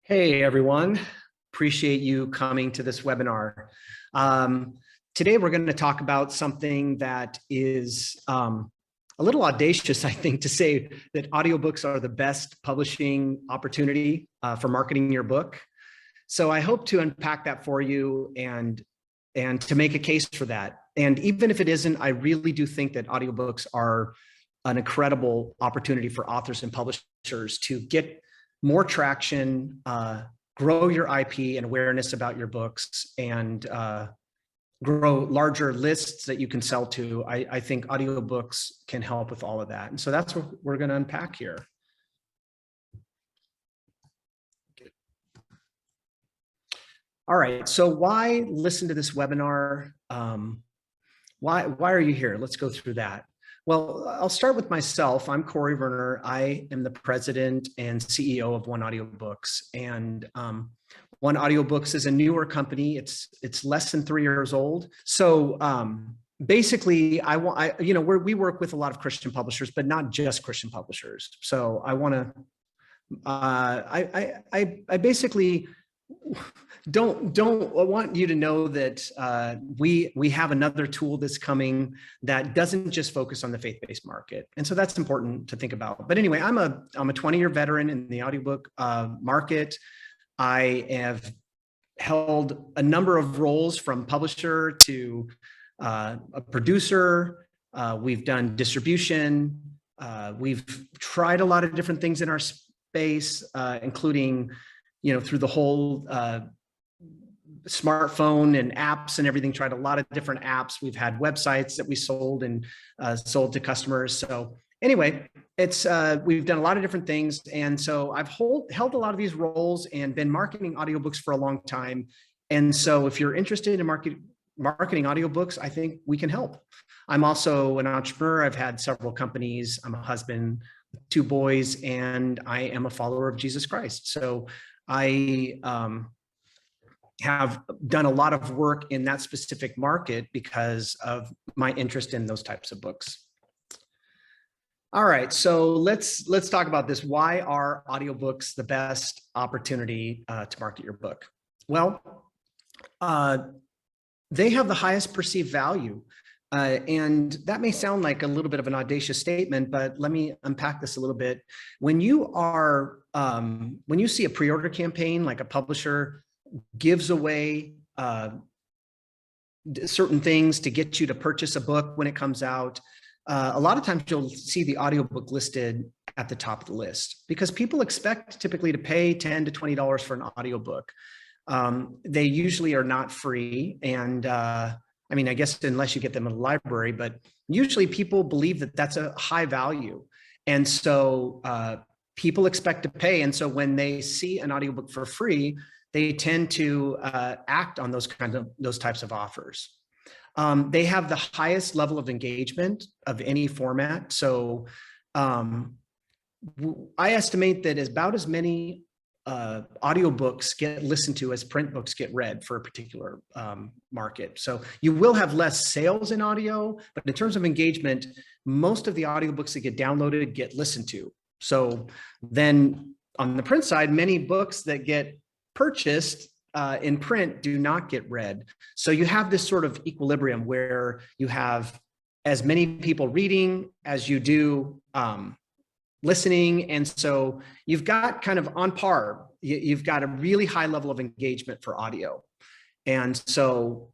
Hey everyone, appreciate you coming to this webinar. Um, Today we're going to talk about something that is a little audacious, I think, to say that audiobooks are the best publishing opportunity for marketing your book. So I hope to unpack that for you and to make a case for that. And even if it isn't, I really do think that audiobooks are an incredible opportunity for authors and publishers to get more traction, grow your IP and awareness about your books, and grow larger lists that you can sell to. I think audiobooks can help with all of that. And so that's what we're going to unpack here. All right, so why listen to this webinar? Why are you here? Let's go through that. Well, I'll start with myself. I'm Corey Werner. I am the president and CEO of One Audiobooks. And One Audiobooks is a newer company. It's less than 3 years old. So basically, we work with a lot of Christian publishers, but not just Christian publishers. So I want to, I basically don't want you to know that we have another tool that's coming that doesn't just focus on the faith-based market, and so that's important to think about. But anyway, I'm a 20-year veteran in the audiobook market. I have held a number of roles, from publisher to a producer. We've done distribution. We've tried a lot of different things in our space, including through the whole smartphone and apps and everything, tried a lot of different apps. We've had websites that we sold and sold to customers. So anyway, we've done a lot of different things. And so I've held a lot of these roles and been marketing audiobooks for a long time. And so if you're interested in marketing audiobooks, I think we can help. I'm also an entrepreneur. I've had several companies. I'm a husband with 2 boys, and I am a follower of Jesus Christ. So I have done a lot of work in that specific market because of my interest in those types of books. All right, so let's talk about this. Why are audiobooks the best opportunity to market your book? Well, they have the highest perceived value. And that may sound like a little bit of an audacious statement, but let me unpack this a little bit. When you see a pre-order campaign, like a publisher gives away certain things to get you to purchase a book when it comes out, a lot of times you'll see the audiobook listed at the top of the list, because people expect typically to pay $10 to $20 for an audiobook. They usually are not free, and I mean, I guess unless you get them in a library, but usually people believe that that's a high value. And so people expect to pay. And so when they see an audiobook for free, they tend to act on those types of offers. They have the highest level of engagement of any format. So I estimate that about as many audiobooks get listened to as print books get read for a particular market. So you will have less sales in audio, but in terms of engagement, most of the audiobooks that get downloaded get listened to. So then on the print side, many books that get purchased in print do not get read. So you have this sort of equilibrium where you have as many people reading as you do listening. And so you've got kind of on par, you've got a really high level of engagement for audio. And so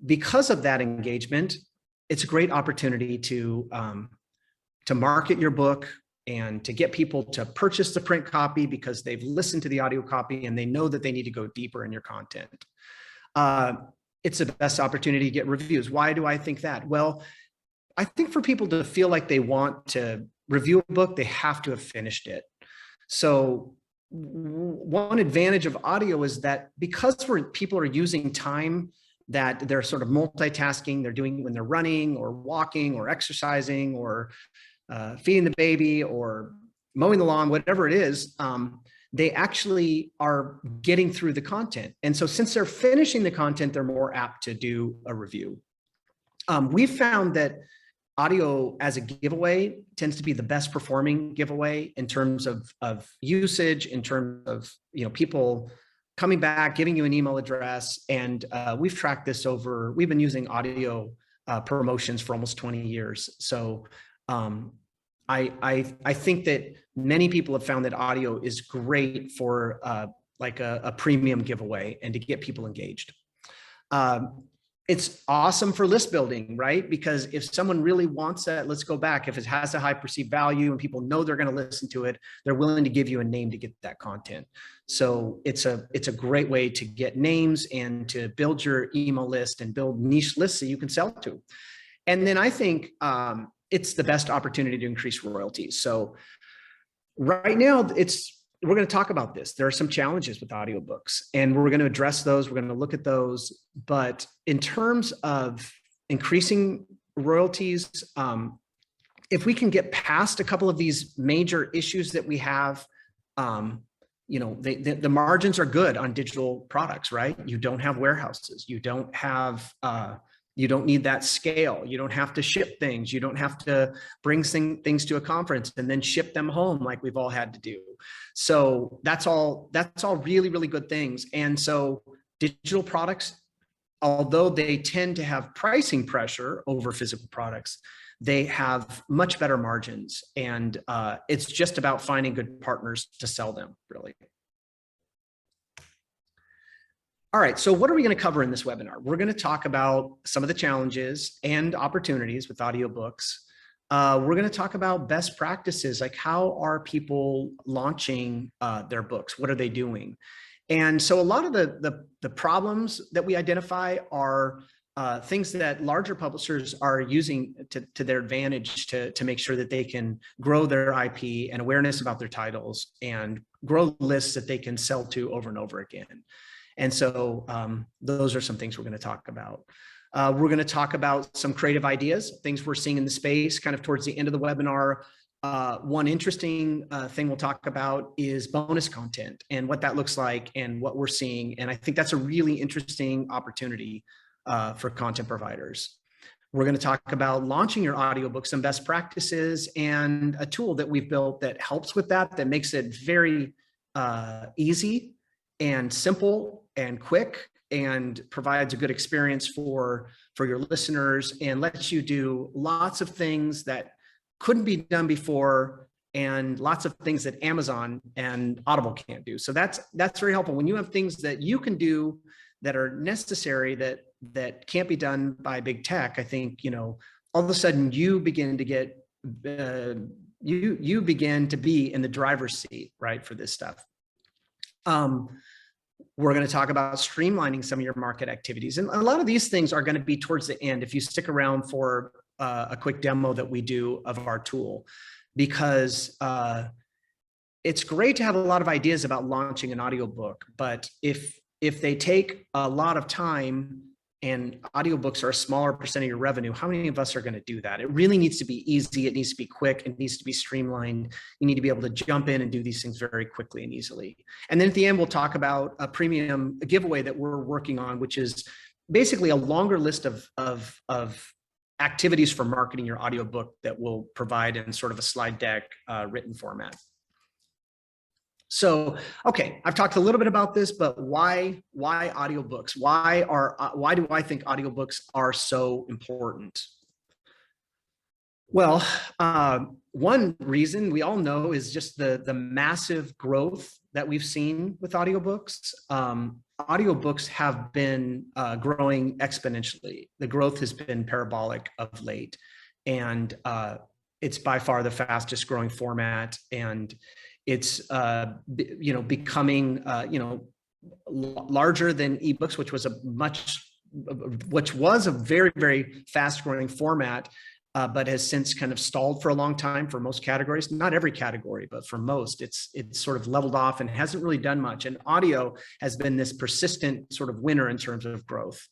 because of that engagement, it's a great opportunity to market your book and to get people to purchase the print copy because they've listened to the audio copy and they know that they need to go deeper in your content. It's the best opportunity to get reviews. Why do I think that? Well, I think for people to feel like they want to review a book, they have to have finished it. So one advantage of audio is that because people are using time that they're sort of multitasking, they're doing when they're running or walking or exercising or feeding the baby or mowing the lawn, whatever it is, they actually are getting through the content. And so since they're finishing the content, they're more apt to do a review. We've found that audio as a giveaway tends to be the best performing giveaway in terms of usage, in terms of, people coming back, giving you an email address. And we've tracked this we've been using audio promotions for almost 20 years. So I think that many people have found that audio is great for like a premium giveaway and to get people engaged. It's awesome for list building, right? Because if someone really wants that, let's go back. If it has a high perceived value and people know they're going to listen to it, they're willing to give you a name to get that content. So it's a great way to get names and to build your email list and build niche lists that you can sell to. And then I think it's the best opportunity to increase royalties. So right now we're going to talk about this. There are some challenges with audiobooks, and we're going to address those. We're going to look at those. But in terms of increasing royalties, if we can get past a couple of these major issues that we have, the margins are good on digital products, right? You don't have warehouses. You don't have, you don't need that scale. You don't have to ship things. You don't have to bring things to a conference and then ship them home like we've all had to do. So that's all really, really good things. And so digital products, although they tend to have pricing pressure over physical products, they have much better margins. And it's just about finding good partners to sell them, really. All right, so what are we going to cover in this webinar? We're going to talk about some of the challenges and opportunities with audiobooks. We're going to talk about best practices, like how are people launching their books? What are they doing? And so a lot of the problems that we identify are things that larger publishers are using to their advantage to make sure that they can grow their IP and awareness about their titles and grow lists that they can sell to over and over again. And so those are some things we're going to talk about. We're going to talk about some creative ideas, things we're seeing in the space kind of towards the end of the webinar. One interesting thing we'll talk about is bonus content and what that looks like and what we're seeing. And I think that's a really interesting opportunity for content providers. We're going to talk about launching your audiobook, some best practices, and a tool that we've built that helps with that makes it very easy and simple and quick and provides a good experience for your listeners and lets you do lots of things that couldn't be done before and lots of things that Amazon and Audible can't do. So that's very helpful. When you have things that you can do that are necessary that can't be done by big tech, I think, all of a sudden you begin to get, you begin to be in the driver's seat, right, for this stuff. We're going to talk about streamlining some of your market activities. And a lot of these things are going to be towards the end if you stick around for a quick demo that we do of our tool, because it's great to have a lot of ideas about launching an audiobook. But if they take a lot of time and audiobooks are a smaller percent of your revenue, how many of us are going to do that? It really needs to be easy. It needs to be quick. It needs to be streamlined. You need to be able to jump in and do these things very quickly and easily. And then at the end, we'll talk about a premium giveaway that we're working on, which is basically a longer list of activities for marketing your audiobook that we'll provide in sort of a slide deck written format. So, okay, I've talked a little bit about this, but why audiobooks? Why do I think audiobooks are so important? Well, one reason we all know is just the massive growth that we've seen with audiobooks. Audiobooks have been growing exponentially. The growth has been parabolic of late, and it's by far the fastest growing format, and it's becoming larger than ebooks, which was a very, very fast growing format, but has since kind of stalled for a long time for most categories. Not every category, but for most, it's sort of leveled off and hasn't really done much. And audio has been this persistent sort of winner in terms of growth.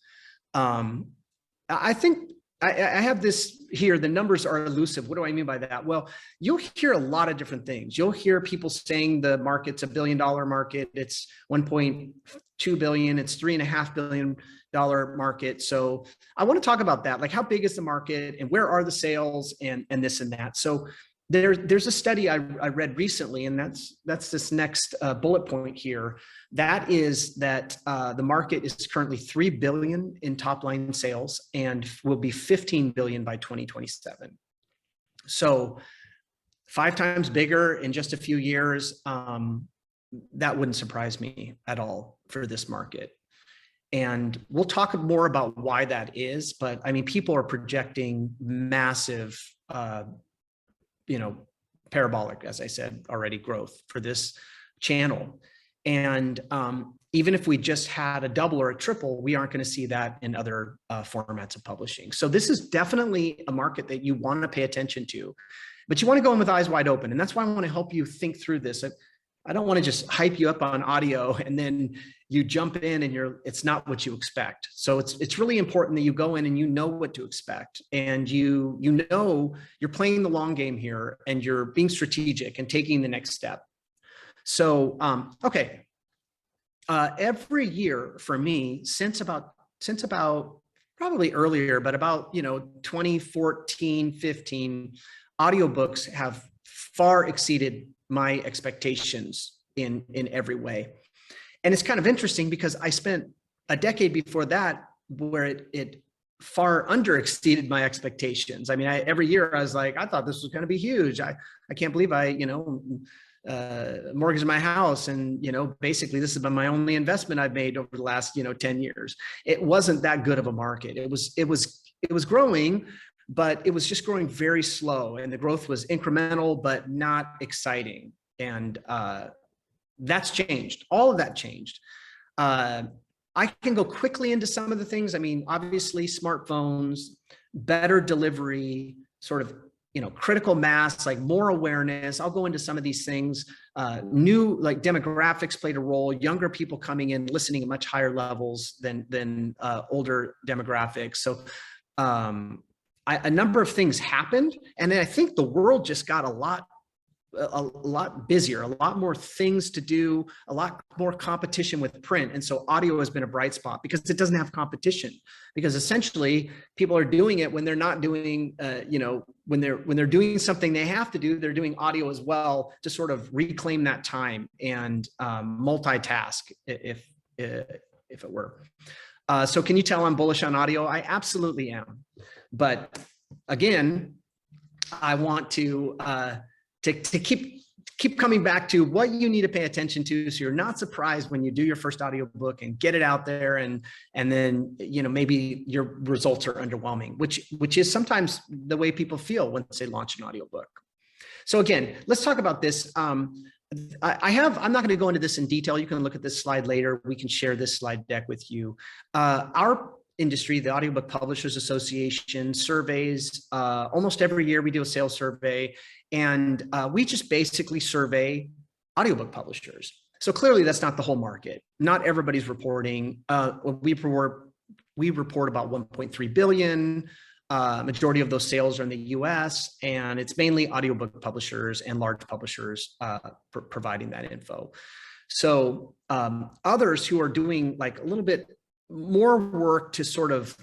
I think I have this here. The numbers are elusive. What do I mean by that? Well, you'll hear a lot of different things. You'll hear people saying the market's $1 billion market. It's 1.2 billion. It's 3.5 billion. market. So I want to talk about that. Like, how big is the market and where are the sales and this and that. So there's a study I read recently, and that's this next bullet point here. That is that the market is currently 3 billion in top line sales and will be 15 billion by 2027. So 5 times bigger in just a few years. That wouldn't surprise me at all for this market. And we'll talk more about why that is, but I mean, people are projecting massive, parabolic, as I said already, growth for this channel. And even if we just had a double or a triple, we aren't going to see that in other formats of publishing. So this is definitely a market that you want to pay attention to, but you want to go in with eyes wide open. And that's why I want to help you think through this. I don't want to just hype you up on audio and then you jump in and it's not what you expect. So it's really important that you go in and you know what to expect, and you know you're playing the long game here and you're being strategic and taking the next step. So okay, every year for me since about probably earlier, but about 2014, 15, audiobooks have far exceeded my expectations in every way. And it's kind of interesting because I spent a decade before that where it far under exceeded my expectations. I mean, every year I was like, I thought this was going to be huge. I can't believe I mortgaged my house, and basically this has been my only investment I've made over the last 10 years. It wasn't that good of a market. It was growing, but it was just growing very slow, and the growth was incremental but not exciting. And that's changed. All of that changed. I can go quickly into some of the things. I mean, obviously smartphones, better delivery, sort of critical mass, like more awareness. I'll go into some of these things. New, like, demographics played a role. Younger people coming in, listening at much higher levels than older demographics. So a number of things happened, and then I think the world just got a lot busier, a lot more things to do, a lot more competition with print. And so audio has been a bright spot because it doesn't have competition, because essentially people are doing it when they're not doing, when they're doing something they have to do, they're doing audio as well to sort of reclaim that time and multitask, if it were. So can you tell I'm bullish on audio? I absolutely am. But again, I want to keep coming back to what you need to pay attention to, so you're not surprised when you do your first audiobook and get it out there, and then maybe your results are underwhelming, which is sometimes the way people feel once they launch an audiobook. So again, let's talk about this. I'm not going to go into this in detail. You can look at this slide later. We can share this slide deck with you. Our industry, the Audiobook Publishers Association, surveys almost every year. We do a sales survey, and we just basically survey audiobook publishers. So clearly that's not the whole market. Not everybody's reporting. We report about 1.3 billion. Majority of those sales are in the US, and it's mainly audiobook publishers and large publishers providing that info. So others who are doing like a little bit more work to sort of,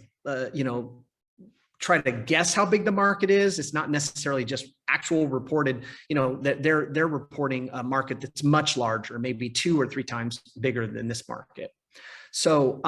try to guess how big the market is. It's not necessarily just actual reported, that they're reporting a market that's much larger, maybe 2 or 3 times bigger than this market. So,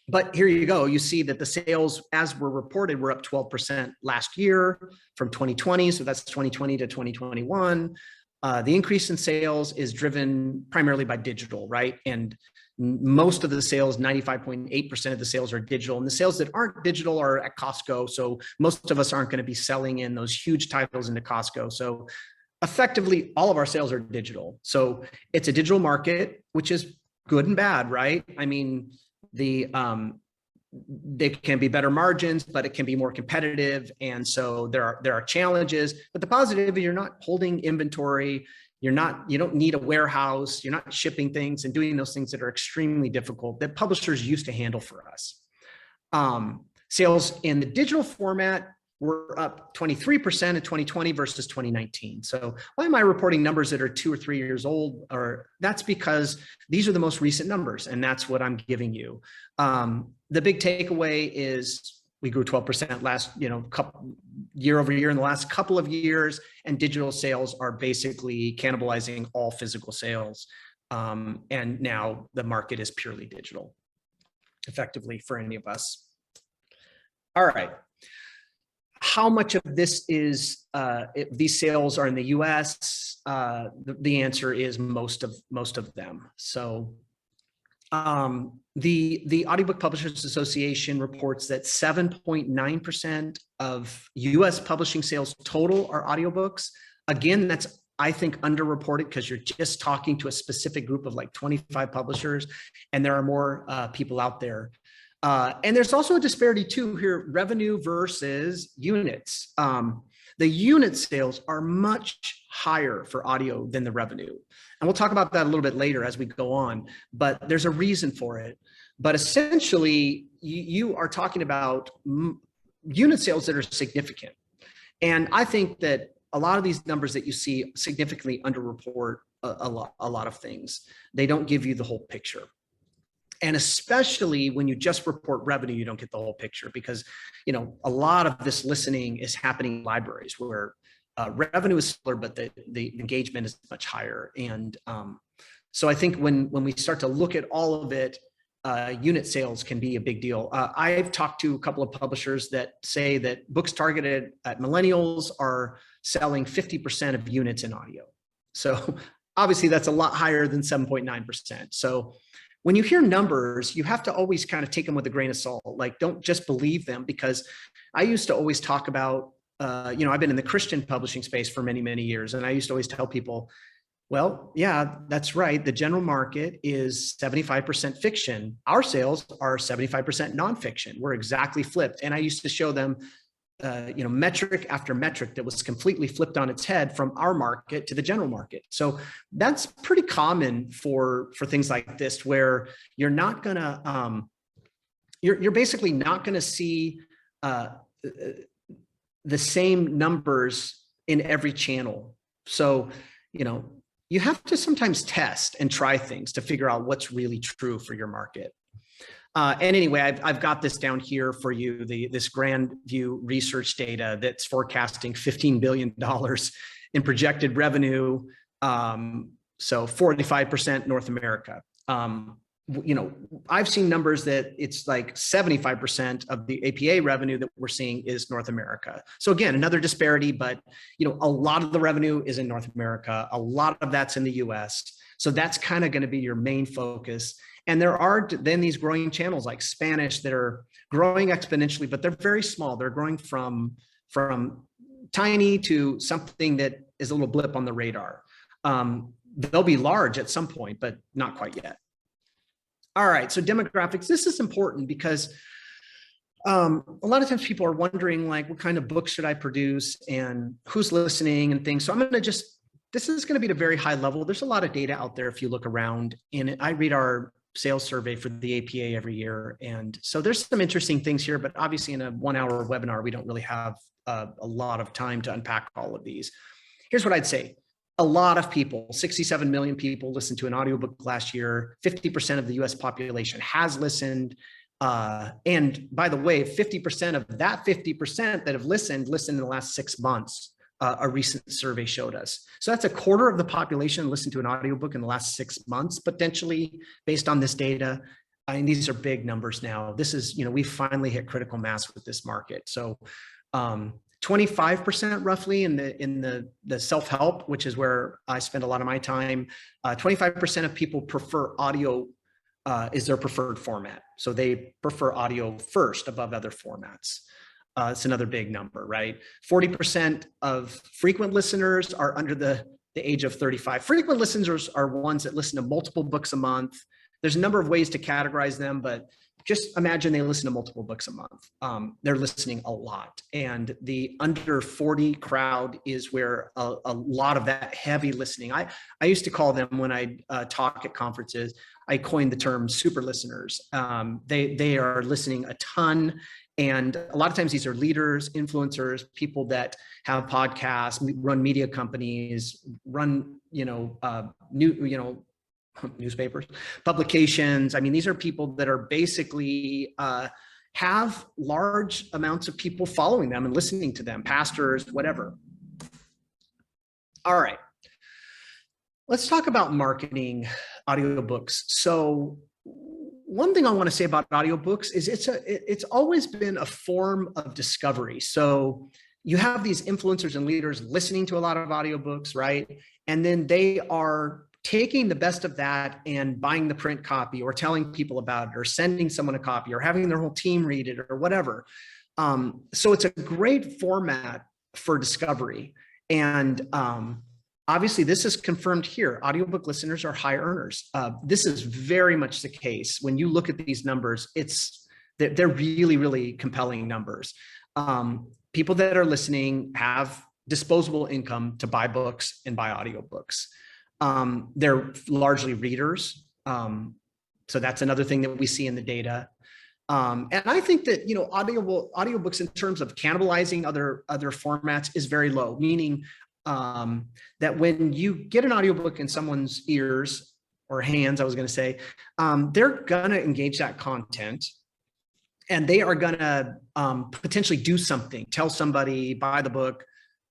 but here you go. You see that the sales, as were reported, were up 12% last year from 2020. So that's 2020 to 2021. The increase in sales is driven primarily by digital, right? And most of the sales, 95.8% of the sales are digital, and the sales that aren't digital are at Costco. So most of us aren't going to be selling in those huge titles into Costco. So effectively, all of our sales are digital. So it's a digital market, which is good and bad, right? I mean, they can be better margins, but it can be more competitive. And so there are challenges, but the positive is you're not holding inventory. You don't need a warehouse. You're not shipping things and doing those things that are extremely difficult that publishers used to handle for us. Sales in the digital format were up 23% in 2020 versus 2019. So why am I reporting numbers that are 2 or 3 years old? Or that's because these are the most recent numbers, and that's what I'm giving you. The big takeaway is we grew 12% last, year over year in the last couple of years, and digital sales are basically cannibalizing all physical sales. And now the market is purely digital, effectively, for any of us. All right. How much of this is these sales are in the US? The answer is most of them. So the Audiobook Publishers Association reports that 7.9% of US publishing sales total are audiobooks. Again, that's, I think, underreported because you're just talking to a specific group of like 25 publishers, and there are more people out there. And there's also a disparity too here, revenue versus units. The unit sales are much higher for audio than the revenue. And we'll talk about that a little bit later as we go on, but there's a reason for it. But essentially, you are talking about unit sales that are significant. And I think that a lot of these numbers that you see significantly underreport a lot of things. They don't give you the whole picture. And especially when you just report revenue, you don't get the whole picture because, a lot of this listening is happening in libraries where revenue is smaller, but the engagement is much higher. And so I think when we start to look at all of it, unit sales can be a big deal. I've talked to a couple of publishers that say that books targeted at millennials are selling 50% of units in audio. So obviously that's a lot higher than 7.9%. So when you hear numbers, you have to always kind of take them with a grain of salt. Like, don't just believe them, because I used to always talk about, I've been in the Christian publishing space for many, many years. And I used to always tell people, well, yeah, that's right. The general market is 75% fiction. Our sales are 75% nonfiction. We're exactly flipped. And I used to show them, metric after metric that was completely flipped on its head from our market to the general market. So that's pretty common for things like this, where you're not gonna, you're basically not gonna see the same numbers in every channel. So, you have to sometimes test and try things to figure out what's really true for your market. And anyway, I've got this down here for you, this Grand View research data that's forecasting $15 billion in projected revenue. So 45% North America. I've seen numbers that it's like 75% of the APA revenue that we're seeing is North America. So again, another disparity, but a lot of the revenue is in North America. A lot of that's in the US. So that's kind of going to be your main focus. And there are then these growing channels like Spanish that are growing exponentially, but they're very small. They're growing from tiny to something that is a little blip on the radar. They'll be large at some point, but not quite yet. All right, so demographics. This is important because a lot of times people are wondering, like, what kind of books should I produce and who's listening and things. So I'm going to this is going to be at a very high level. There's a lot of data out there if you look around. And I read our sales survey for the APA every year. And so there's some interesting things here, but obviously in a 1-hour webinar, we don't really have a lot of time to unpack all of these. Here's what I'd say. A lot of people, 67 million people listened to an audiobook last year. 50% of the US population has listened. And by the way, 50% of that 50% that have listened in the last 6 months. A recent survey showed us. So that's a quarter of the population listened to an audiobook in the last 6 months, potentially, based on this data. I mean, these are big numbers now. This is, we finally hit critical mass with this market. So 25% roughly in the self-help, which is where I spend a lot of my time. 25% of people prefer audio is their preferred format. So they prefer audio first above other formats. It's another big number, right? 40% of frequent listeners are under the age of 35. Frequent listeners are ones that listen to multiple books a month. There's a number of ways to categorize them, but just imagine they listen to multiple books a month. They're listening a lot. And the under 40 crowd is where a lot of that heavy listening. I used to call them, when I talk at conferences, I coined the term super listeners. They are listening a ton. And a lot of times these are leaders, influencers, people that have podcasts, run media companies, run, newspapers, publications. I mean, these are people that are basically have large amounts of people following them and listening to them, pastors, whatever. All right. Let's talk about marketing audiobooks. So one thing I want to say about audiobooks is it's always been a form of discovery. So you have these influencers and leaders listening to a lot of audiobooks, right? And then they are taking the best of that and buying the print copy, or telling people about it, or sending someone a copy, or having their whole team read it, or whatever. So it's a great format for discovery. And obviously, this is confirmed here. Audiobook listeners are high earners. This is very much the case. When you look at these numbers, they're really, really compelling numbers. People that are listening have disposable income to buy books and buy audiobooks. They're largely readers. So that's another thing that we see in the data. And I think that, audiobooks in terms of cannibalizing other formats is very low, meaning that when you get an audiobook in someone's ears or hands, I was going to say, they're going to engage that content, and they are going to potentially do something, tell somebody, buy the book,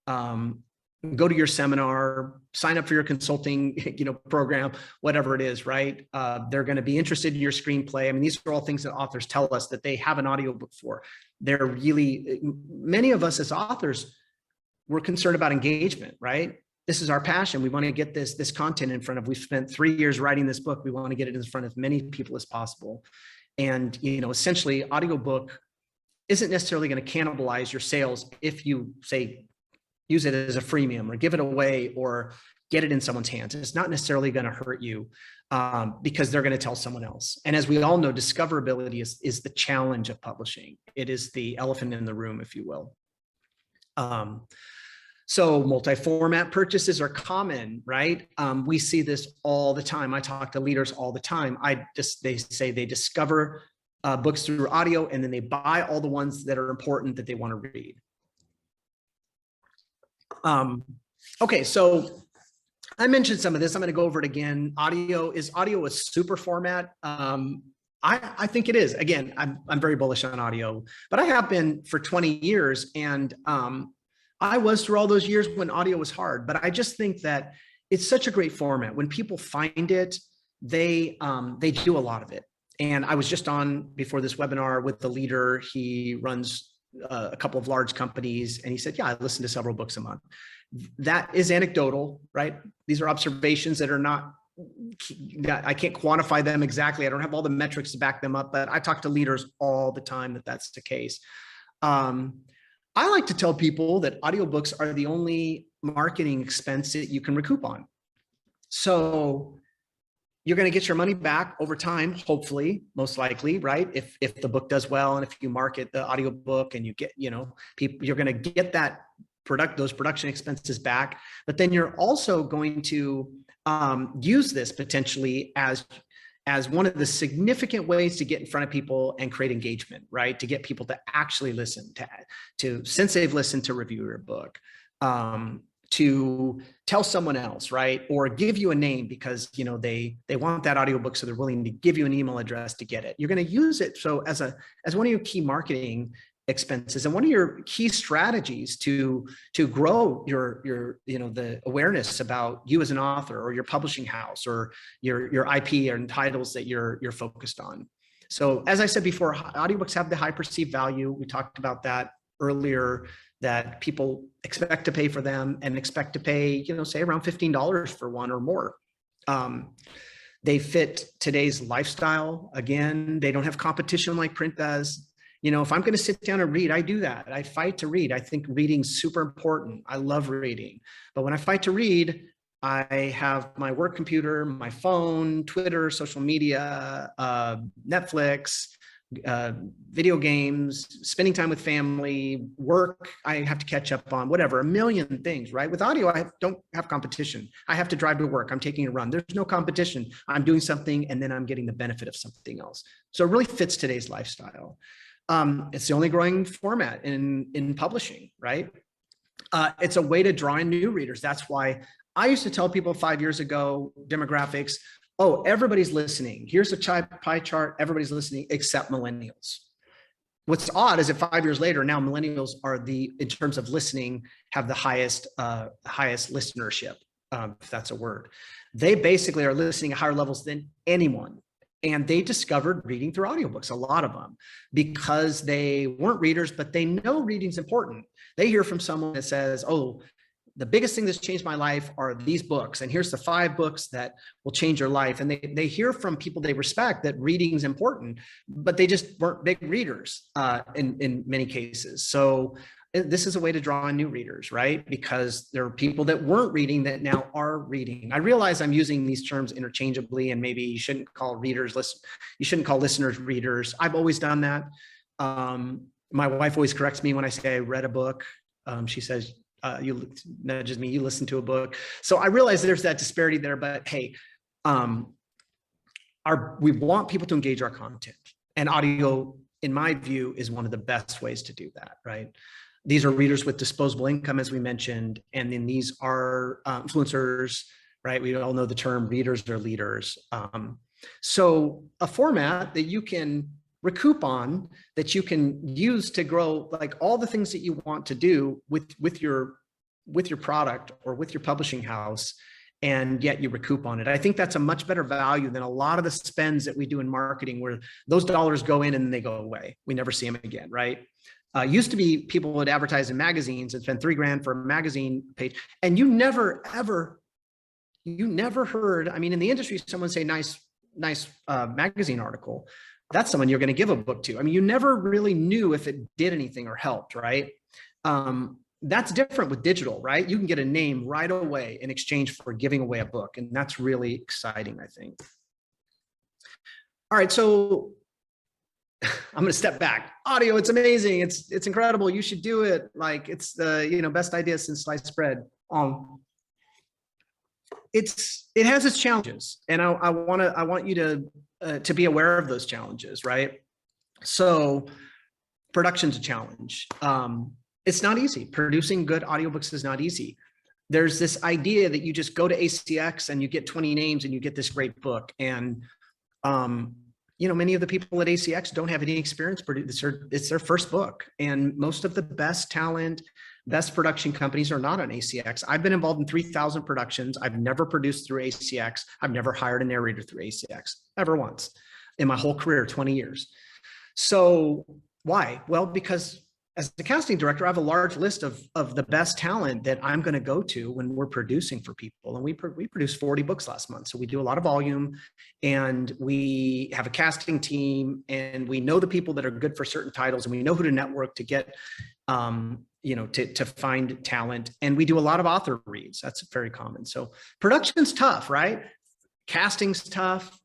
go to your seminar, sign up for your consulting, program, whatever it is, right? They're going to be interested in your screenplay. I mean, these are all things that authors tell us that they have an audiobook for. They're really, many of us as authors, we're concerned about engagement, right? This is our passion. We want to get this content in front of, we've spent 3 years writing this book. We want to get it in front of as many people as possible. And, essentially audiobook isn't necessarily going to cannibalize your sales if you say, use it as a freemium or give it away or get it in someone's hands. It's not necessarily going to hurt you because they're going to tell someone else. And as we all know, discoverability is the challenge of publishing. It is the elephant in the room, if you will. So multi-format purchases are common, right? We see this all the time. I talk to leaders all the time. They say they discover books through audio, and then they buy all the ones that are important that they want to read. Okay, so I mentioned some of this. I'm going to go over it again. Is audio a super format? I think it is. Again, I'm very bullish on audio, but I have been for 20 years, and I was through all those years when audio was hard. But I just think that it's such a great format. When people find it, they do a lot of it. And I was just on before this webinar with the leader. He runs a couple of large companies, and he said, yeah, I listen to several books a month. That is anecdotal, right? These are observations that are not, I can't quantify them exactly. I don't have all the metrics to back them up, but I talk to leaders all the time that that's the case. I like to tell people that audiobooks are the only marketing expense that you can recoup on. So you're going to get your money back over time, hopefully, most likely, right? If the book does well, and if you market the audiobook and you get, people, you're going to get those production expenses back. But then you're also going to use this potentially as one of the significant ways to get in front of people and create engagement, right? To get people to actually listen to since they've listened, to review your book, to tell someone else, right? Or give you a name because, they want that audiobook, so they're willing to give you an email address to get it. You're going to use it so as one of your key marketing expenses and one of your key strategies to grow your the awareness about you as an author, or your publishing house, or your IP and titles that you're focused on. So as I said before, audiobooks have the high perceived value. We talked about that earlier, that people expect to pay for them and expect to pay, say around $15 for one or more. They fit today's lifestyle. Again, they don't have competition like print does. If I'm going to sit down and read, I do that. I fight to read. I think reading's super important. I love reading. But when I fight to read, I have my work computer, my phone, Twitter, social media, Netflix, video games, spending time with family, work I have to catch up on, whatever, a million things, right? With audio, don't have competition. I have to drive to work. I'm taking a run. There's no competition. I'm doing something and then I'm getting the benefit of something else. So it really fits today's lifestyle. It's the only growing format in publishing, right? It's a way to draw in new readers. That's why I used to tell people 5 years ago, demographics, oh, everybody's listening. Here's a pie chart. Everybody's listening except millennials. What's odd is that 5 years later, now millennials are in terms of listening, have the highest listenership, if that's a word. They basically are listening at higher levels than anyone. And they discovered reading through audiobooks, a lot of them, because they weren't readers, but they know reading's important. They hear from someone that says, oh, the biggest thing that's changed my life are these books. And here's the 5 books that will change your life. And they hear from people they respect that reading is important, but they just weren't big readers in many cases. So this is a way to draw in new readers, right? Because there are people that weren't reading that now are reading. I realize I'm using these terms interchangeably, and maybe you shouldn't call you shouldn't call listeners readers. I've always done that. My wife always corrects me when I say I read a book. She says, you nudges me, you listen to a book. So I realize there's that disparity there, but hey, we want people to engage our content, and audio, in my view, is one of the best ways to do that, right? These are readers with disposable income, as we mentioned, and then these are influencers, right? We all know the term readers are leaders. So a format that you can recoup on, that you can use to grow, like all the things that you want to do with your product or with your publishing house, and yet you recoup on it. I think that's a much better value than a lot of the spends that we do in marketing, where those dollars go in and then they go away. We never see them again, right? Used to be people would advertise in magazines and spend $3,000 for a magazine page, and you never heard. I mean, in the industry, someone say nice magazine article. That's someone you're going to give a book to. I mean, you never really knew if it did anything or helped, right? That's different with digital, right? You can get a name right away in exchange for giving away a book, and that's really exciting, I think. All right, so I'm going to step back. Audio, it's amazing. It's incredible. You should do it. Like, it's the best idea since sliced bread. It has its challenges, and I want you to be aware of those challenges, right? So production's a challenge. It's not easy. Producing good audiobooks is not easy. There's this idea that you just go to ACX and you get 20 names and you get this great book. And many of the people at ACX don't have any experience producing. It's their first book. And most of the best talent, best production companies are not on ACX. I've been involved in 3,000 productions. I've never produced through ACX. I've never hired a narrator through ACX, ever once in my whole career, 20 years. So why? Well, because as the casting director, I have a large list of the best talent that I'm going to go to when we're producing for people. And we produced 40 books last month. So we do a lot of volume, and we have a casting team, and we know the people that are good for certain titles, and we know who to network to get, to find talent. And we do a lot of author reads. That's very common. So production's tough, right? Casting's tough.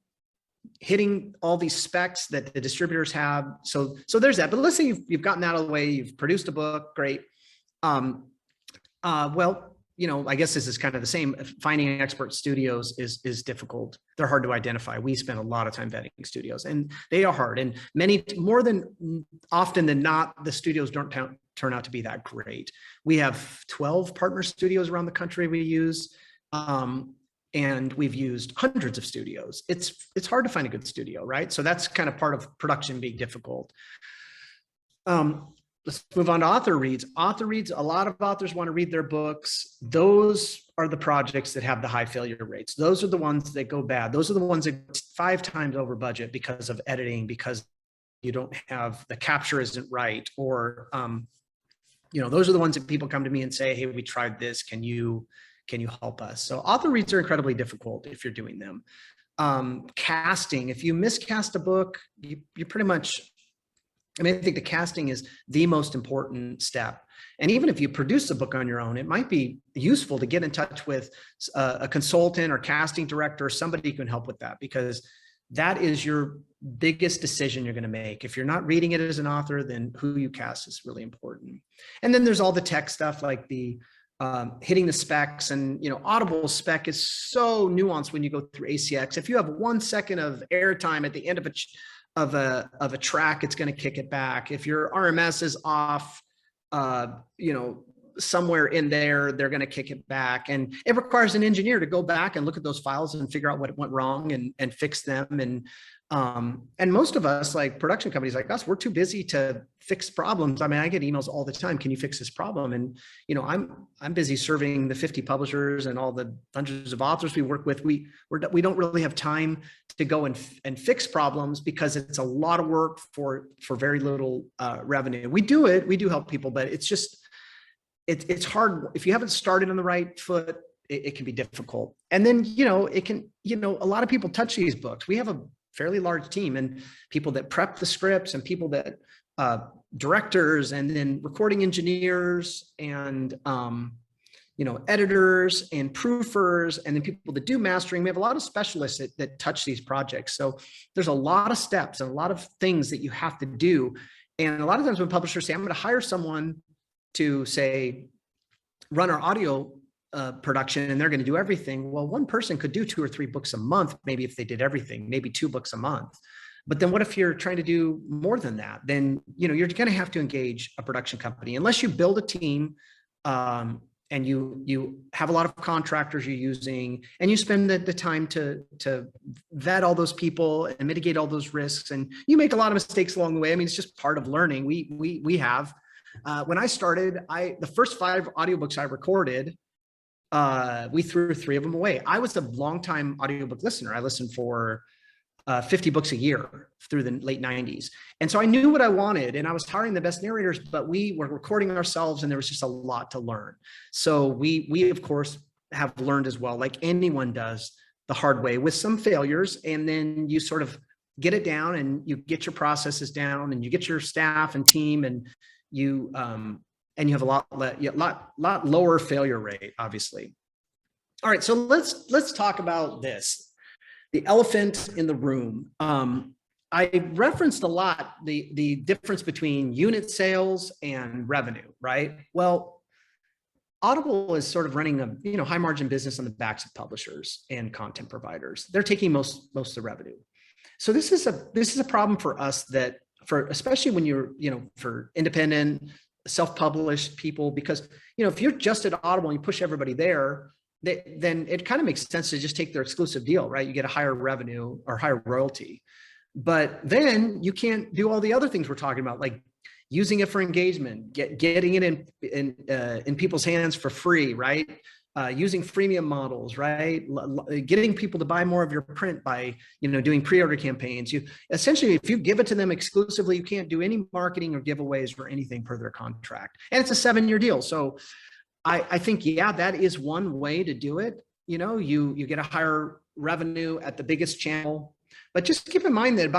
Hitting all these specs that the distributors have. So there's that. But let's say you've gotten that out of the way, you've produced a book, great. I guess this is kind of the same. Finding expert studios is difficult. They're hard to identify. We spend a lot of time vetting studios, and they are hard. And more than often than not, the studios don't turn out to be that great. We have 12 partner studios around the country we use. And we've used hundreds of studios. It's hard to find a good studio, right? So that's kind of part of production being difficult. Let's move on to author reads. Author reads, a lot of authors want to read their books. Those are the projects that have the high failure rates. Those are the ones that go bad. Those are the ones that 5 times over budget because of editing, because you don't have, the capture isn't right, or, those are the ones that people come to me and say, hey, we tried this. Can you help us? So author reads are incredibly difficult if you're doing them. Casting, if you miscast a book, you pretty much, I think the casting is the most important step. And even if you produce a book on your own, it might be useful to get in touch with a consultant or casting director, or somebody who can help with that, because that is your biggest decision you're going to make. If you're not reading it as an author, then who you cast is really important. And then there's all the tech stuff like the hitting the specs, and Audible spec is so nuanced when you go through ACX. If you have 1 second of airtime at the end of a track, it's going to kick it back. If your RMS is off, somewhere in there, they're going to kick it back. And it requires an engineer to go back and look at those files and figure out what went wrong and fix them. And most of us, like production companies like us, we're too busy to fix problems. I mean, I get emails all the time. Can you fix this problem? And, I'm busy serving the 50 publishers and all the hundreds of authors we work with. We don't really have time to go and fix problems because it's a lot of work for very little revenue. We do it. We do help people, but it's hard. If you haven't started on the right foot, it can be difficult. And then, a lot of people touch these books. We have a fairly large team and people that prep the scripts and people that directors, and then recording engineers and, editors and proofers, and then people that do mastering. We have a lot of specialists that touch these projects. So there's a lot of steps and a lot of things that you have to do. And a lot of times when publishers say, I'm going to hire someone to say, run our audio production, and they're going to do everything. Well, one person could do 2 or 3 books a month, maybe if they did everything, maybe 2 books a month. But then what if you're trying to do more than that? Then, you're going to have to engage a production company unless you build a team and you have a lot of contractors you're using, and you spend the time to vet all those people and mitigate all those risks. And you make a lot of mistakes along the way. I mean, it's just part of learning. We have. When I started, the first 5 audiobooks I recorded, we threw 3 of them away. I was a longtime audiobook listener. I listened for 50 books a year through the late 90s. And so I knew what I wanted, and I was hiring the best narrators, but we were recording ourselves and there was just a lot to learn. So we of course have learned as well, like anyone does, the hard way with some failures. And then you sort of get it down and you get your processes down and you get your staff and team, and you have a lot lower failure rate, obviously. All right, so let's talk about this, the elephant in the room. I referenced a lot the difference between unit sales and revenue, right? Well, Audible is sort of running a high margin business on the backs of publishers and content providers. They're taking most of the revenue. So this is a problem for us, especially when you're for independent, self-published people, because if you're just at Audible and you push everybody there, then it kind of makes sense to just take their exclusive deal, right? You get a higher revenue or higher royalty, but then you can't do all the other things we're talking about, like using it for engagement, getting it in people's hands for free, right? Using freemium models, right? Getting people to buy more of your print by, doing pre-order campaigns. Essentially, if you give it to them exclusively, you can't do any marketing or giveaways or anything per their contract. And it's a 7-year deal. So I think, yeah, that is one way to do it. You get a higher revenue at the biggest channel, but just keep in mind that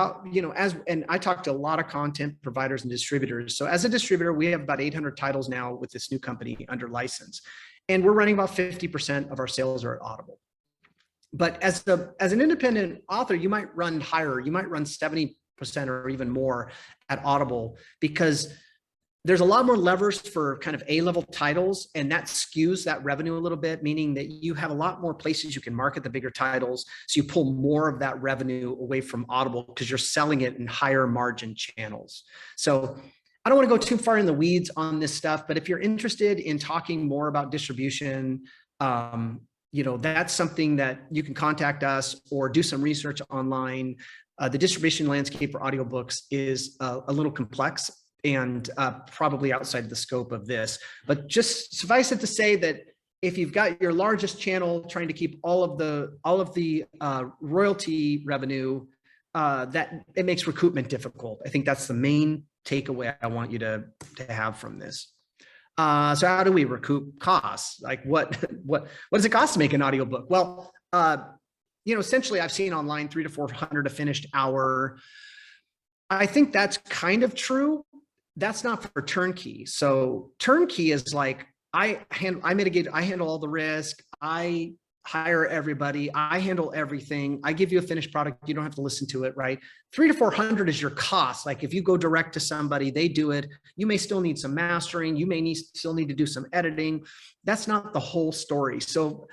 and I talk to a lot of content providers and distributors. So as a distributor, we have about 800 titles now with this new company under license. And we're running about 50% of our sales are at Audible. But as an independent author, you might run higher. You might run 70% or even more at Audible, because there's a lot more levers for kind of A-level titles, and that skews that revenue a little bit, meaning that you have a lot more places you can market the bigger titles. So you pull more of that revenue away from Audible because you're selling it in higher margin channels. So I don't want to go too far in the weeds on this stuff, but if you're interested in talking more about distribution, that's something that you can contact us or do some research online. The distribution landscape for audiobooks is a little complex and probably outside the scope of this, but just suffice it to say that if you've got your largest channel trying to keep all of the royalty revenue, that it makes recoupment difficult. I think that's the main takeaway I want you to have from this. So how do we recoup costs? Like what does it cost to make an audiobook? Well, essentially I've seen online $300 to $400 a finished hour. I think that's kind of true. That's not for turnkey. So turnkey is like, I handle all the risk. I hire everybody. I handle everything. I give you a finished product. You don't have to listen to it, right? 300 to 400 is your cost. Like if you go direct to somebody, they do it. You may still need some mastering. You may still need to do some editing. That's not the whole story. So,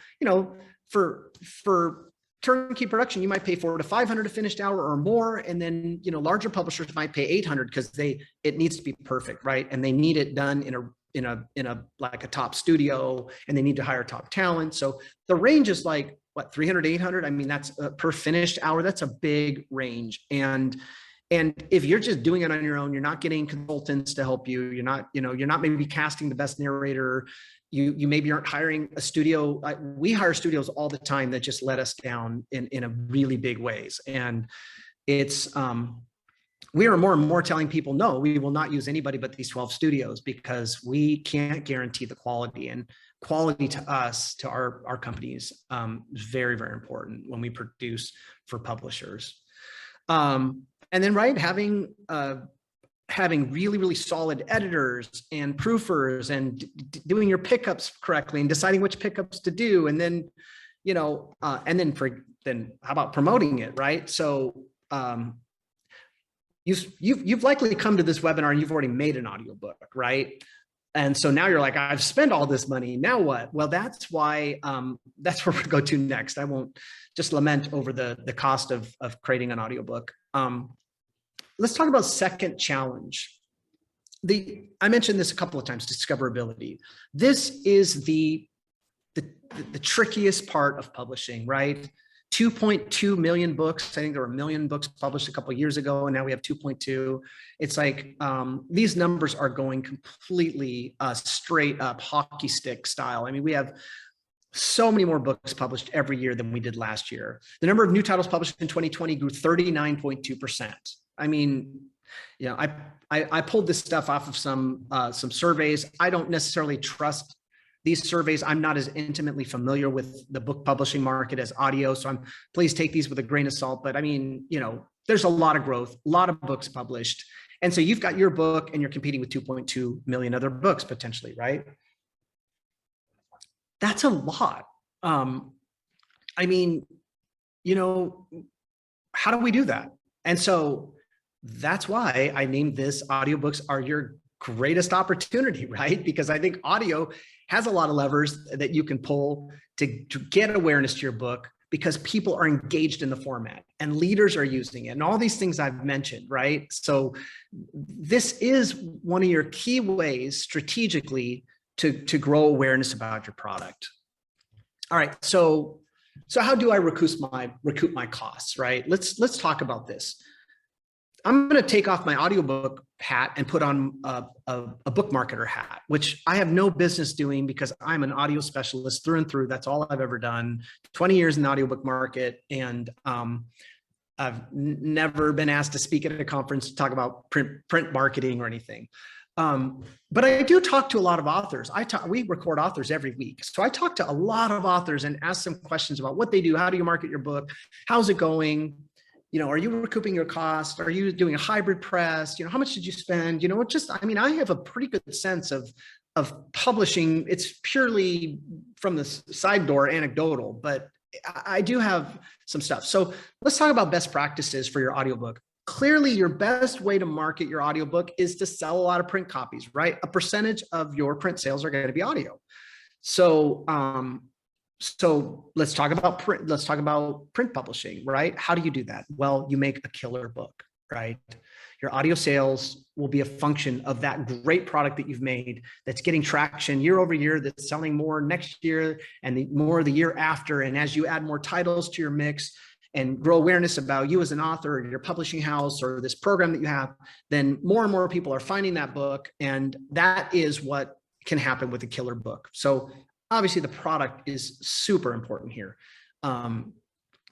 for turnkey production, you might pay $400 to $500 a finished hour or more. And then, larger publishers might pay $800 because it needs to be perfect, right? And they need it done in a like a top studio, and they need to hire top talent. So the range is like what, 300 to 800. I mean, that's per finished hour. That's a big range. And if you're just doing it on your own, you're not getting consultants to help you. You're not maybe casting the best narrator. You maybe aren't hiring a studio. We hire studios all the time that just let us down in a really big ways. And it's, we are more and more telling people, no, we will not use anybody but these 12 studios, because we can't guarantee the quality, and quality to us, to our companies, is very, very important when we produce for publishers. And then, right, having really, really solid editors and proofers, and doing your pickups correctly, and deciding which pickups to do. And then, then how about promoting it, right? So, you've likely come to this webinar and you've already made an audiobook, right? And so now you're like, I've spent all this money, now what? Well, that's why, that's where we'll go to next. I won't just lament over the cost of creating an audiobook. Let's talk about second challenge. I mentioned this a couple of times, discoverability. This is the trickiest part of publishing, right? 2.2 million books. I think there were 1 million books published a couple of years ago, and now we have 2.2. It's like these numbers are going completely straight up hockey stick style. I mean, we have so many more books published every year than we did last year. The number of new titles published in 2020 grew 39.2%. I mean, I pulled this stuff off of some surveys. I don't necessarily trust these surveys. I'm not as intimately familiar with the book publishing market as audio, so please take these with a grain of salt. But I mean, there's a lot of growth, a lot of books published. And so you've got your book and you're competing with 2.2 million other books potentially, right? That's a lot. I mean, how do we do that? And so that's why I named this Audiobooks Are Your Greatest Opportunity, right? Because I think audio has a lot of levers that you can pull to get awareness to your book, because people are engaged in the format and leaders are using it, and all these things I've mentioned, right? So this is one of your key ways strategically to grow awareness about your product. All right, so how do I recoup my costs, right? Let's talk about this. I'm going to take off my audiobook hat and put on a book marketer hat, which I have no business doing because I'm an audio specialist through and through. That's all I've ever done. 20 years in the audiobook market, and I've never been asked to speak at a conference to talk about print marketing or anything. But I do talk to a lot of authors. We record authors every week. So I talk to a lot of authors and ask them questions about what they do. How do you market your book? How's it going? Are you recouping your cost? Are you doing a hybrid press? How much did you spend? I have a pretty good sense of publishing. It's purely from the side door anecdotal, but I do have some stuff. So let's talk about best practices for your audiobook. Clearly, your best way to market your audiobook is to sell a lot of print copies, right? A percentage of your print sales are going to be audio. So let's talk about print. Let's talk about print publishing, right? How do you do that? Well, you make a killer book, right? Your audio sales will be a function of that great product that you've made that's getting traction year over year, that's selling more next year and more the year after. And as you add more titles to your mix and grow awareness about you as an author or your publishing house or this program that you have, then more and more people are finding that book. And that is what can happen with a killer book. So obviously the product is super important here.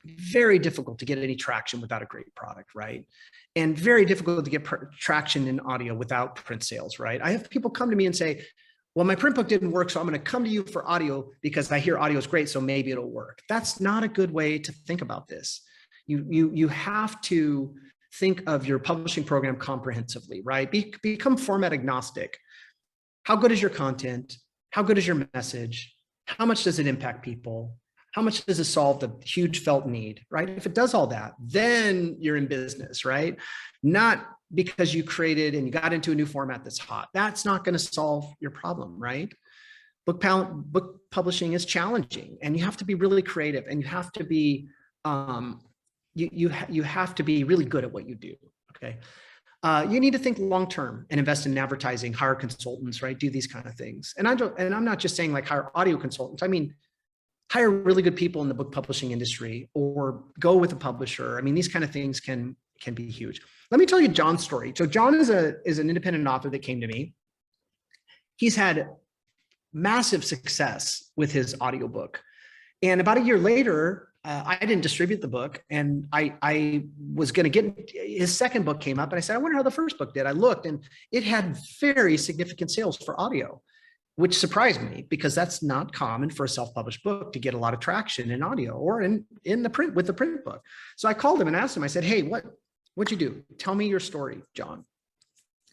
Very difficult to get any traction without a great product, right? And very difficult to get traction in audio without print sales, right? I have people come to me and say, well, my print book didn't work, so I'm going to come to you for audio because I hear audio is great, so maybe it'll work. That's not a good way to think about this. You have to think of your publishing program comprehensively, right? Become format agnostic. How good is your content? How good is your message? How much does it impact people? How much does it solve the huge felt need, right? If it does all that, then you're in business, right? Not because you created and you got into a new format that's hot. That's not going to solve your problem, right? Book publishing is challenging, and you have to be really creative, and you have to be you have to be really good at what you do. Okay, you need to think long term and invest in advertising, hire consultants, right? Do these kind of things. And I'm not just saying like hire audio consultants. I mean, hire really good people in the book publishing industry, or go with a publisher. I mean, these kind of things can be huge. Let me tell you John's story. So John is an independent author that came to me. He's had massive success with his audiobook. And about a year later, I didn't distribute the book, and I was going to get his second book came up, and I said, I wonder how the first book did. I looked, and it had very significant sales for audio, which surprised me, because that's not common for a self-published book to get a lot of traction in audio or in the print with the print book. So I called him and asked him, I said, hey, what'd you do? Tell me your story, John.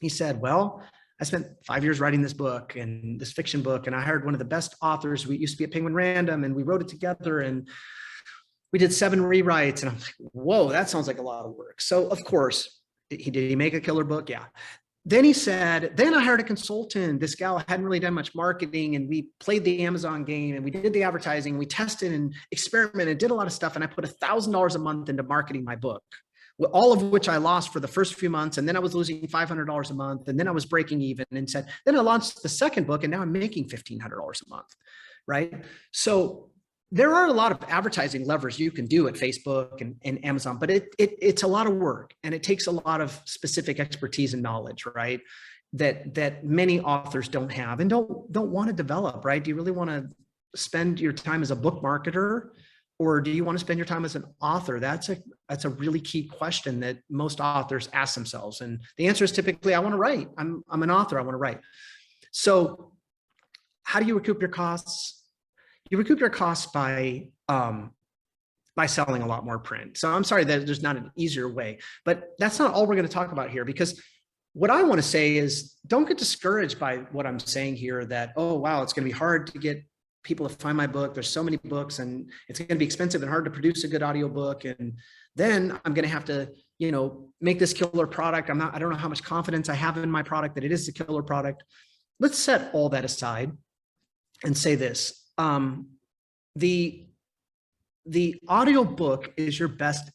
He said, well, I spent 5 years writing this book, and this fiction book, and I hired one of the best authors. We used to be at Penguin Random, and we wrote it together, and we did 7 rewrites. And I'm like, whoa, that sounds like a lot of work. So of course, did he make a killer book? Yeah. Then he said, then I hired a consultant. This gal hadn't really done much marketing, and we played the Amazon game, and we did the advertising. We tested and experimented, did a lot of stuff. And I put $1,000 a month into marketing my book, all of which I lost for the first few months. And then I was losing $500 a month. And then I was breaking even, and said, then I launched the second book, and now I'm making $1,500 a month, right? So there are a lot of advertising levers you can do at Facebook and Amazon, but it's a lot of work, and it takes a lot of specific expertise and knowledge, right? That many authors don't have and don't want to develop, right? Do you really want to spend your time as a book marketer, or do you want to spend your time as an author? That's a really key question that most authors ask themselves. And the answer is typically, I want to write. I'm an author. I want to write. So how do you recoup your costs? You recoup your costs by selling a lot more print. So I'm sorry that there's not an easier way, but that's not all we're going to talk about here, because what I want to say is, don't get discouraged by what I'm saying here, that, oh, wow, it's going to be hard to get people to find my book. There's so many books, and it's going to be expensive and hard to produce a good audiobook. And then I'm going to have to, make this killer product. I don't know how much confidence I have in my product that it is a killer product. Let's set all that aside and say this. The audiobook is your best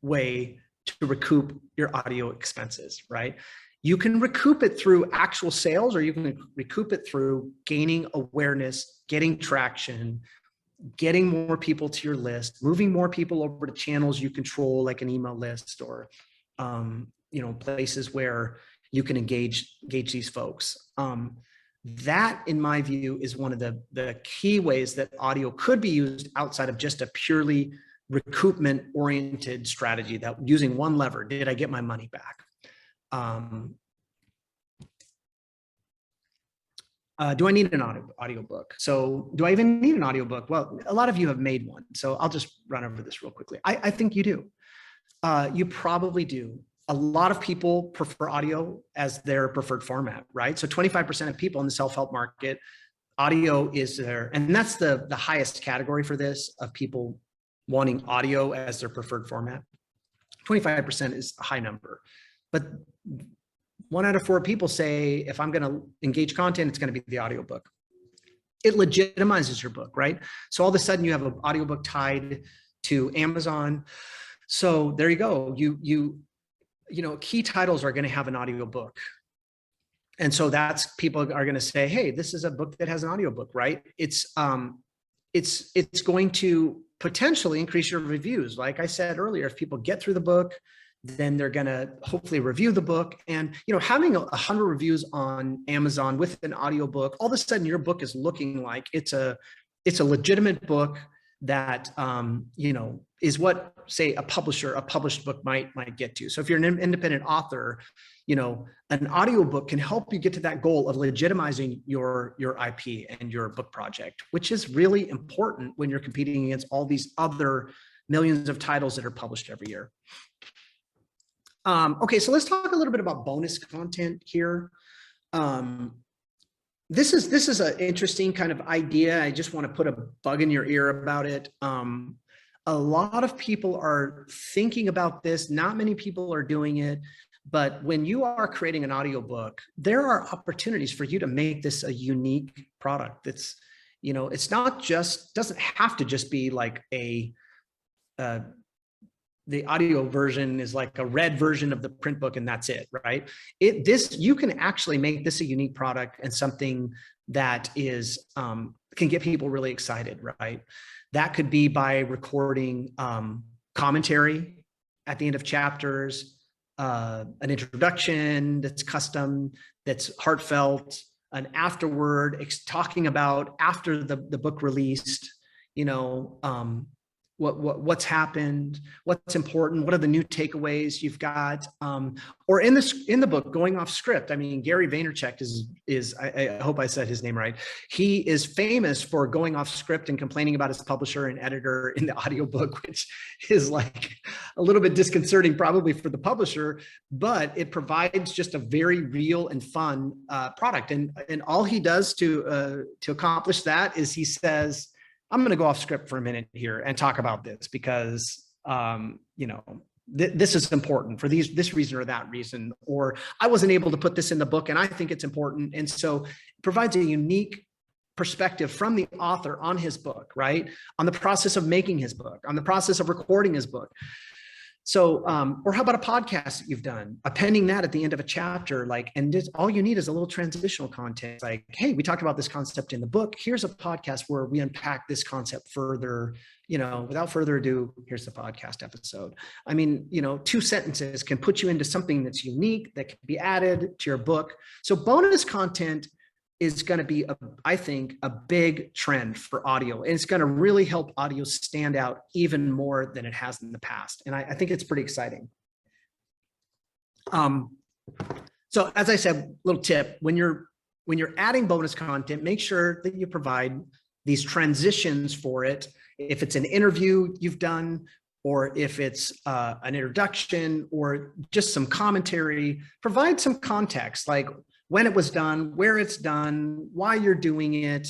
way to recoup your audio expenses, right? You can recoup it through actual sales, or you can recoup it through gaining awareness, getting traction, getting more people to your list, moving more people over to channels you control, like an email list, or places where you can engage these folks. That, in my view, is one of the key ways that audio could be used outside of just a purely recoupment-oriented strategy, that using one lever, did I get my money back? Do I need an audiobook? So do I even need an audiobook? Well, a lot of you have made one, so I'll just run over this real quickly. I think you do. You probably do. A lot of people prefer audio as their preferred format, right? So 25% of people in the self-help market, audio is there. And that's the highest category for this, of people wanting audio as their preferred format. 25% is a high number. But 1 out of 4 people say, if I'm going to engage content, it's going to be the audiobook. It legitimizes your book, right? So all of a sudden you have an audiobook tied to Amazon. So there you go. Key titles are going to have an audiobook. And so that's, people are going to say, hey, this is a book that has an audiobook, right? It's going to potentially increase your reviews. Like I said earlier, if people get through the book, then they're going to hopefully review the book. And, having 100 reviews on Amazon with an audiobook, all of a sudden your book is looking like it's a legitimate book that, is what, say, a published book might get to. So if you're an independent author, an audiobook can help you get to that goal of legitimizing your IP and your book project, which is really important when you're competing against all these other millions of titles that are published every year. Okay, so let's talk a little bit about bonus content here. this is an interesting kind of idea. I just want to put a bug in your ear about it. A lot of people are thinking about this. Not many people are doing it. But when you are creating an audiobook, there are opportunities for you to make this a unique product. It's, it's not just, doesn't have to just be like uh, the audio version is like a red version of the print book and that's it, right? You can actually make this a unique product and something that is, can get people really excited, right? That could be by recording commentary at the end of chapters, an introduction that's custom, that's heartfelt, an afterword, talking about after the book released, what's happened, what's important, what are the new takeaways you've got, or in the book, going off script. I mean, Gary Vaynerchuk is I hope I said his name right. He is famous for going off script and complaining about his publisher and editor in the audiobook, which is like a little bit disconcerting probably for the publisher, but it provides just a very real and fun product. And all he does to accomplish that is he says, I'm going to go off script for a minute here and talk about this because, this is important for this reason or that reason, or I wasn't able to put this in the book and I think it's important. And so it provides a unique perspective from the author on his book, right? On the process of making his book, on the process of recording his book. So, or how about a podcast that you've done, appending that at the end of a chapter, and just, all you need is a little transitional content. Like, hey, we talked about this concept in the book. Here's a podcast where we unpack this concept further, without further ado, here's the podcast episode. I mean, 2 sentences can put you into something that's unique that can be added to your book. So bonus content is going to be, I think, a big trend for audio. And it's going to really help audio stand out even more than it has in the past. And I think it's pretty exciting. So as I said, little tip, when you're adding bonus content, make sure that you provide these transitions for it. If it's an interview you've done, or if it's an introduction or just some commentary, provide some context, like when it was done, where it's done, why you're doing it,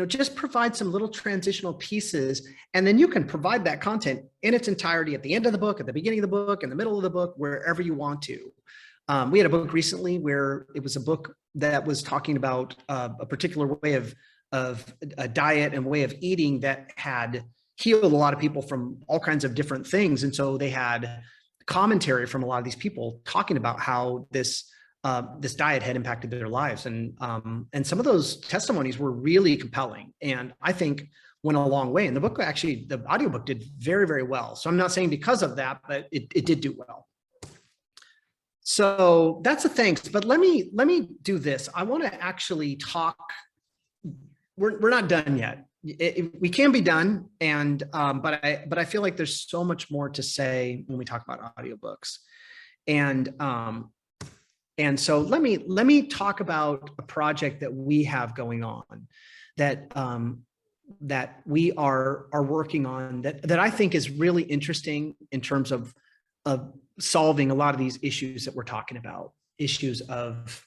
just provide some little transitional pieces. And then you can provide that content in its entirety at the end of the book, at the beginning of the book, in the middle of the book, wherever you want to. We had a book recently where it was a book that was talking about a particular way of a diet and way of eating that had healed a lot of people from all kinds of different things. And so they had commentary from a lot of these people talking about how this diet had impacted their lives. And some of those testimonies were really compelling. And I think went a long way. And the book, actually, the audiobook did very, very well. So I'm not saying because of that, but it did do well. So that's a thanks. But let me do this. I want to actually talk. We're not done yet. We can be done. And but I feel like there's so much more to say when we talk about audiobooks. And so let me talk about a project that we have going on that that we are working on that I think is really interesting in terms of solving a lot of these issues that we're talking about, issues of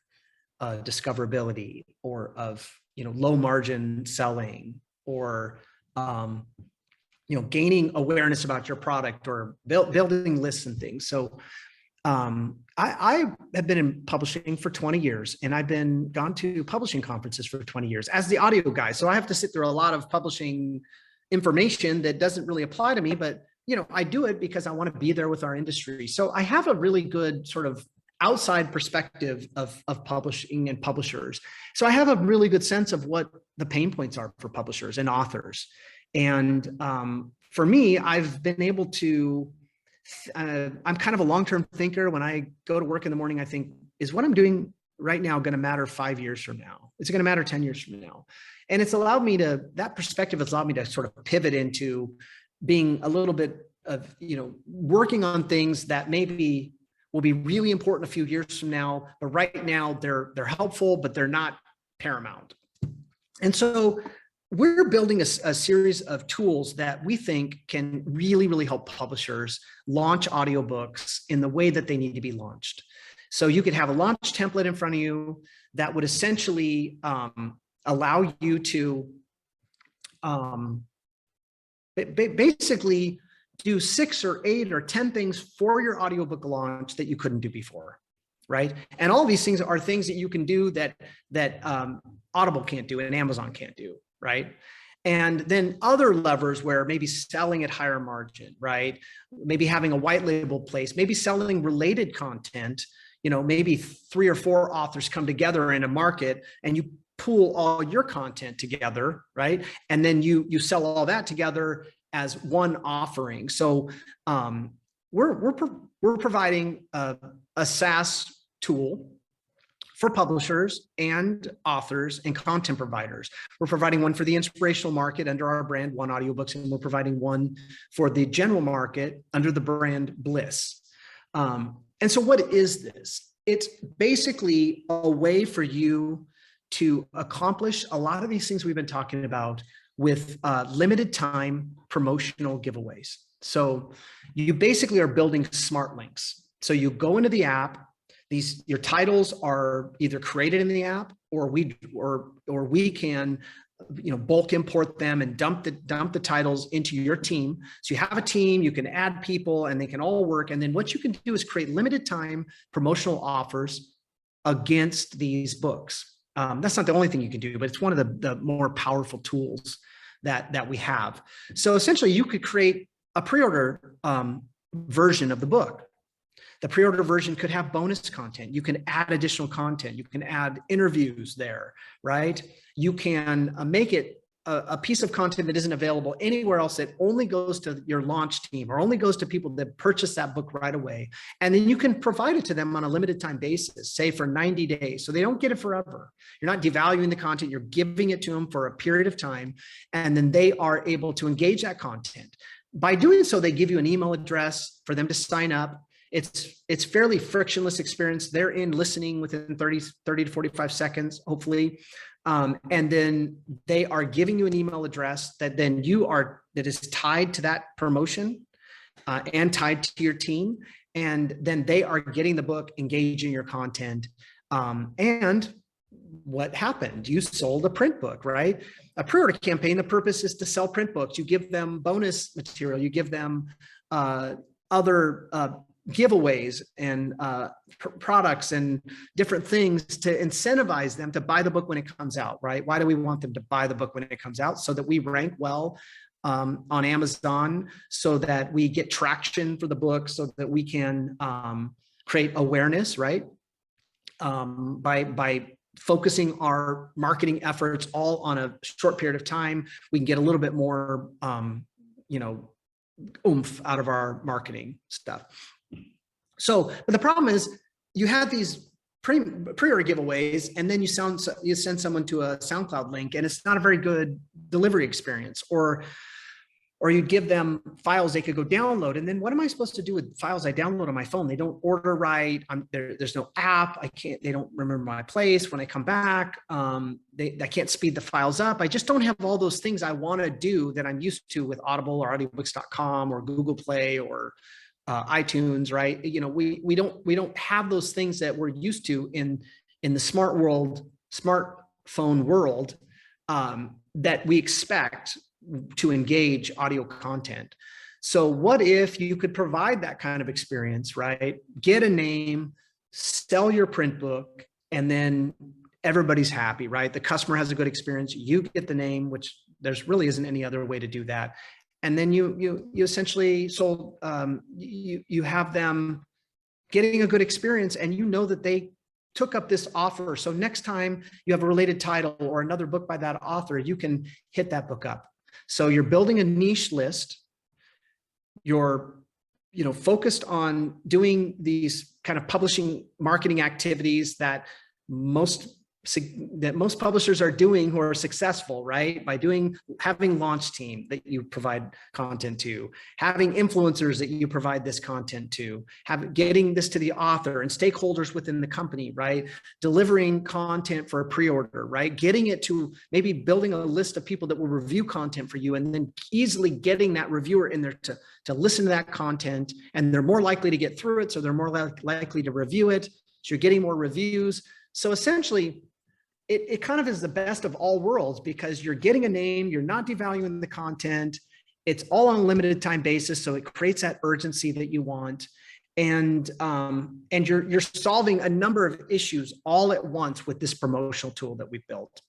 discoverability, or of low margin selling, or gaining awareness about your product, or building lists and things. So I have been in publishing for 20 years, and I've gone to publishing conferences for 20 years as the audio guy. So I have to sit through a lot of publishing information that doesn't really apply to me, but I do it because I want to be there with our industry. So I have a really good sort of outside perspective of publishing and publishers. So I have a really good sense of what the pain points are for publishers and authors. And for me, I've been able to I'm kind of a long-term thinker. When I go to work in the morning, I think, is what I'm doing right now going to matter 5 years from now? Is it going to matter 10 years from now? And it's allowed me that perspective has allowed me to sort of pivot into being a little bit of, working on things that maybe will be really important a few years from now, but right now they're helpful, but they're not paramount. And so we're building a series of tools that we think can really, really help publishers launch audiobooks in the way that they need to be launched. So you could have a launch template in front of you that would essentially allow you to basically do 6 or 8 or 10 things for your audiobook launch that you couldn't do before, right? And all these things are things that you can do that Audible can't do and Amazon can't do, right? And then other levers where maybe selling at higher margin, right? Maybe having a white label place, maybe selling related content, maybe 3 or 4 authors come together in a market and you pool all your content together, right? And then you sell all that together as one offering. So we're providing a SaaS tool for publishers and authors and content providers. We're providing one for the inspirational market under our brand, One Audiobooks, and we're providing one for the general market under the brand Bliss. And so what is this? It's basically a way for you to accomplish a lot of these things we've been talking about with limited time promotional giveaways. So you basically are building smart links. So you go into the app, your titles are either created in the app or we can bulk import them and dump the titles into your team. So you have a team, you can add people and they can all work. And then what you can do is create limited time promotional offers against these books. That's not the only thing you can do, but it's one of the more powerful tools that we have. So essentially you could create a pre-order version of the book. The pre-order version could have bonus content. You can add additional content. You can add interviews there, right? You can make it a piece of content that isn't available anywhere else, that only goes to your launch team or only goes to people that purchase that book right away. And then you can provide it to them on a limited time basis, say for 90 days. So they don't get it forever. You're not devaluing the content. You're giving it to them for a period of time. And then they are able to engage that content. By doing so, they give you an email address for them to sign up. It's fairly frictionless experience. They're in listening within 30 to 45 seconds, hopefully. And then they are giving you an email address that is tied to that promotion and tied to your team. And then they are getting the book, engaging your content. And what happened? You sold a print book, right? A pre-order campaign, the purpose is to sell print books. You give them bonus material, you give them other giveaways and products and different things to incentivize them to buy the book when it comes out, right? Why do we want them to buy the book when it comes out? So that we rank well on Amazon, so that we get traction for the book, so that we can create awareness, right? By focusing our marketing efforts all on a short period of time, we can get a little bit more, oomph out of our marketing stuff. So, but the problem is you have these pre-order giveaways, and then you send someone to a SoundCloud link, and it's not a very good delivery experience. Or you give them files they could go download, and then what am I supposed to do with files I download on my phone? They don't order right. There's no app. They don't remember my place when I come back. I can't speed the files up. I just don't have all those things I want to do that I'm used to with Audible or audiobooks.com or Google Play or iTunes, right? We don't have those things that we're used to in the smartphone world that we expect to engage audio content. So what if you could provide that kind of experience, right? Get a name, sell your print book, and then everybody's happy, right? The customer has a good experience. You get the name, which there's really isn't any other way to do that. And then you essentially sold, you have them getting a good experience, and you know that they took up this offer. So next time you have a related title or another book by that author, you can hit that book up. So you're building a niche list. You're, focused on doing these kind of publishing marketing activities that most publishers are doing who are successful, right? By having launch team that you provide content to, having influencers that you provide this content to, getting this to the author and stakeholders within the company, right? Delivering content for a pre-order, right? Getting it to maybe building a list of people that will review content for you, and then easily getting that reviewer in there to listen to that content, and they're more likely to get through it, so they're more likely to review it. So you're getting more reviews. So essentially, it kind of is the best of all worlds because you're getting a name, you're not devaluing the content. It's all on a limited time basis. So it creates that urgency that you want. And you're solving a number of issues all at once with this promotional tool that we built.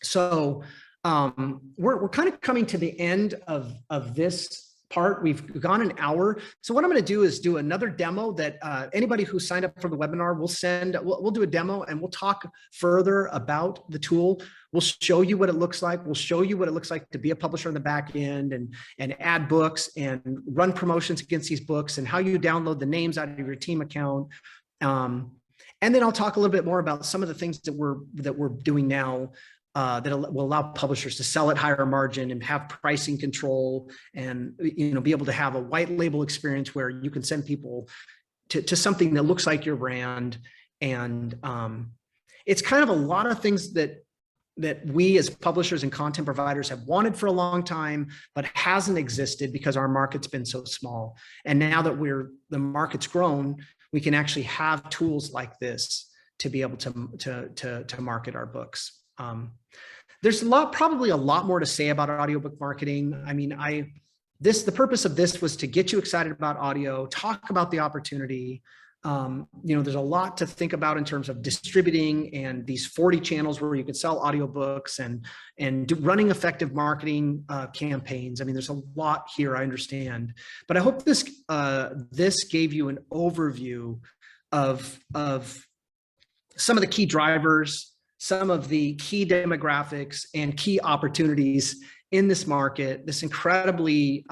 So we're kind of coming to the end of this part. We've gone an hour. So what I'm going to do is do another demo that anybody who signed up for the webinar, we'll do a demo and we'll talk further about the tool. We'll show you what it looks like. We'll show you what it looks like to be a publisher on the back end and add books and run promotions against these books and how you download the names out of your team account. And then I'll talk a little bit more about some of the things that we're doing now that will allow publishers to sell at higher margin and have pricing control and be able to have a white label experience where you can send people to something that looks like your brand. And it's kind of a lot of things that we as publishers and content providers have wanted for a long time, but hasn't existed because our market's been so small. And now that the market's grown, we can actually have tools like this to be able to market our books. There's probably a lot more to say about audiobook marketing. I mean, the purpose of this was to get you excited about audio, talk about the opportunity. There's a lot to think about in terms of distributing and these 40 channels where you could sell audiobooks and running effective marketing campaigns. I mean, there's a lot here, I understand, but I hope this gave you an overview of some of the key drivers, some of the key demographics and key opportunities in this market, this incredibly,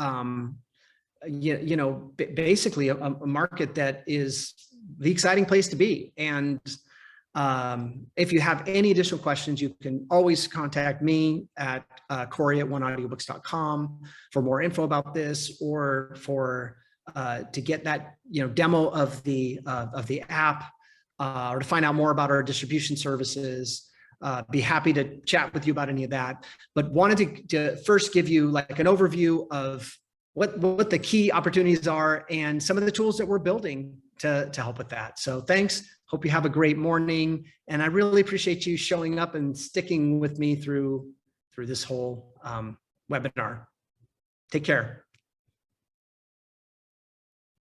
basically a market that is the exciting place to be. And if you have any additional questions, you can always contact me at Corey@oneaudiobooks.com for more info about this, or to get that demo of the app. Or to find out more about our distribution services. Be happy to chat with you about any of that, but wanted to first give you like an overview of what the key opportunities are and some of the tools that we're building to help with that. So thanks. Hope you have a great morning. And I really appreciate you showing up and sticking with me through this whole webinar. Take care.